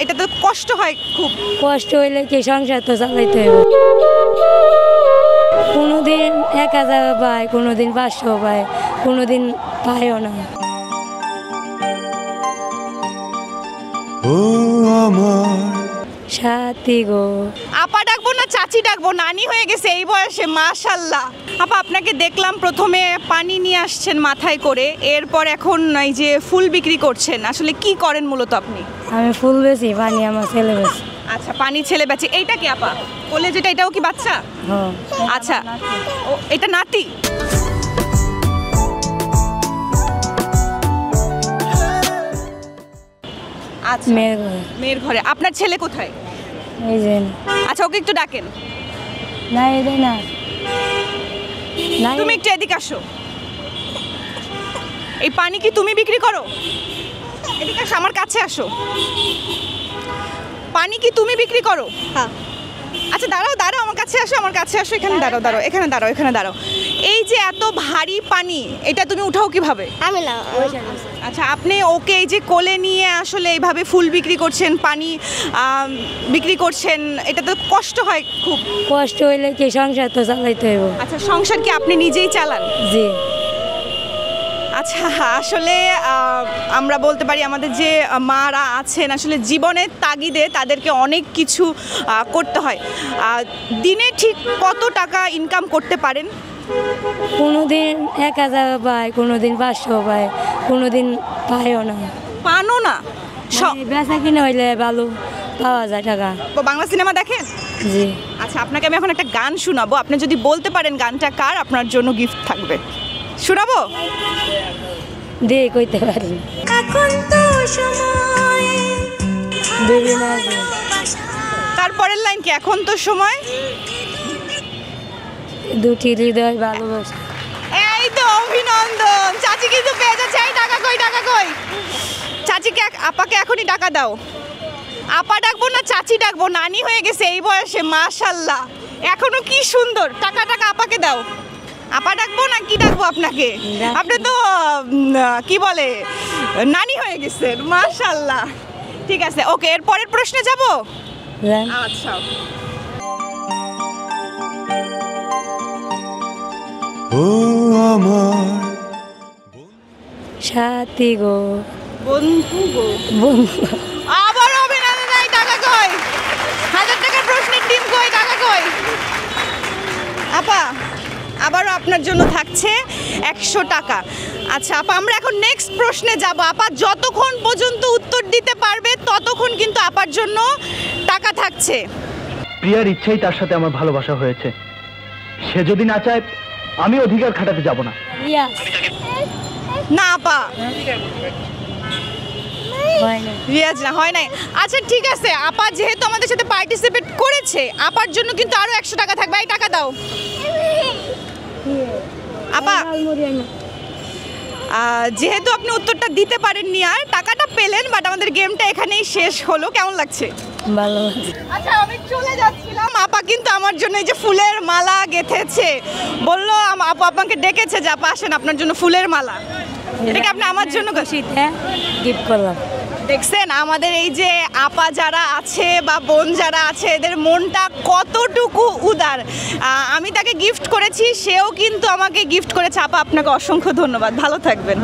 এটা তো কষ্ট হয়, খুব কষ্ট হইলে কি সংসার তো চালাইতে হবে। কোনোদিন 1000 পায়, কোনোদিন 500 পায়, কোনোদিন পায়ও না। সাথী গো। আপা ডাকবো না চাচি ডাকবো? নানি হয়ে গেছে এই বয়সে, মাশাল্লাহ। আপা আপনাকে দেখলাম প্রথমে পানি নিয়ে আসছেন মাথায় করে, এরপর এখন এই যে ফুল বিক্রি করছেন, আসলে কি করেন মূলত আপনি? আমি ফুল বেশি, পানি আমার ছেলে বেশি। আচ্ছা, পানি ছেলে বেচে। এইটা কি আপা বলে, যেটা এটাও কি বাচ্চা? হ্যাঁ। আচ্ছা, ও এটা নাতি। আচ্ছা, মেয়ের ঘরে। মেয়ের ঘরে। আপনার ছেলে কোথায়? এই যে আচ্ছা, ওকে একটু ডাকেন। না এই যে না, তুমি একটু এদিকে আসো। এই পানি কি তুমি বিক্রি করো? এদিকে আসো, আমার কাছে আসো। পানি কি তুমি বিক্রি করো? হ্যাঁ। আচ্ছা দাঁড়াও দাঁড়াও, আমার কাছে আসো, আমার কাছে আসো। এখানে দাঁড়াও দাঁড়াও, এখানে দাঁড়াও, এখানে দাঁড়াও। এই যে এত ভারী পানি, এটা তুমি উঠাও কিভাবে? আমি না, আচ্ছা, আপনি ওকে এই যে কোলে নিয়ে আসলে এইভাবে ফুল বিক্রি করছেন, পানি বিক্রি করছেন, এটা তো কষ্ট হয়, খুব কষ্ট হইলে কি সংসার তো চালাইতে হবে। আচ্ছা, সংসার কি আপনি নিজেই চালান? জি। আচ্ছা, আসলে আমরা বলতে পারি আমাদের যে মারা আছেন, আসলে জীবনের তাগিদে তাদেরকে অনেক কিছু করতে হয়। দিনে ঠিক কত টাকা ইনকাম করতে পারেন? কোনোদিন 1000 পায়, কোনোদিন 500 পায়, কোনোদিন পায়ও না। পানো না? বেচা কিনে হইলে ভালো পাওয়া যায় টাকা। বাংলা সিনেমা দেখেন? জি। আচ্ছা, আপনাকে আমি এখন একটা গান শোনাবো, আপনি যদি বলতে পারেন গানটা কার, আপনার জন্য গিফট থাকবে। শোনাবো? দিয়ে কইতে পারি। এখন তো সময় দেবী না। তারপরের লাইন কি? এখন তো সময়। দুটি হৃদয় ভালোবাসা। এই তো, অভিনন্দন। চাচি কিন্তু পেয়ে যাচ্ছে। এই টাকা কই, টাকা কই? চাচিকে, আপাকে এখনই টাকা দাও। আপা ডাকবো না চাচি ডাকবো? নানি হয়ে গেছে এই বয়সে, মাশাল্লাহ। এখনো কি সুন্দর। টাকা টাকা আপাকে দাও। আপা ডাকবো না কি ডাকবো আপনাকে? আপনি তো কি বলে, নানি হয়ে গেছেন, মাশাল্লাহ। ঠিক আছে, ওকে, এর পরের প্রশ্নে যাব। আচ্ছা, ও আমার সাথী গো। বন্ধু গো। বন্ধু। আবার অভিনন্দন। এই টাকা কই? 1000 টাকার প্রশ্নের টিম কই? টাকা কই? আপা, আবারও আপনার জন্য থাকছে 100 টাকা। আচ্ছা আপা, আমরা এখন নেক্সট প্রশ্নে যাব। আপা যতক্ষণ পর্যন্ত উত্তর দিতে পারবে ততক্ষণ কিন্তু আপার জন্য টাকা থাকছে। প্রিয়ার ইচ্ছেই তার সাথে আমার ভালোবাসা হয়েছে, সে যদি না চায় আমি অধিকার খাটাতে যাব না। না আপা, রিয়াজ না, হয় নাই। আচ্ছা ঠিক আছে আপা, যেহেতু আমাদের সাথে পার্টিসিপেট করেছে, আপার জন্য কিন্তু আরো 100 টাকা থাকবে। এই টাকা দাও আপা। যেহেতু আপনি উত্তরটা দিতে পারেননি আর টাকাটা পেলেন, বাট আমাদের গেমটা এখানেই শেষ হলো। কেমন লাগছে? ভালো। আচ্ছা, আমি চলে যাচ্ছিলাম। আপা কিন্তু আমার জন্য এই যে ফুলের মালা গেঁথেছে, বললো আপা আপনাকে ডেকেছে যে আপা আসেন, আপনার জন্য ফুলের মালা। এটাকে আপনি আমার জন্য গিফট করলাম। দেখছেন আমাদের এই যে আপা যারা আছে বা বোন যারা আছে, এদের মনটা কতটুকু উদার। আমি তাকে গিফট করেছি, সেও কিন্তু আমাকে গিফট করেছে। আপা আপনাকে অসংখ্য ধন্যবাদ, ভালো থাকবেন।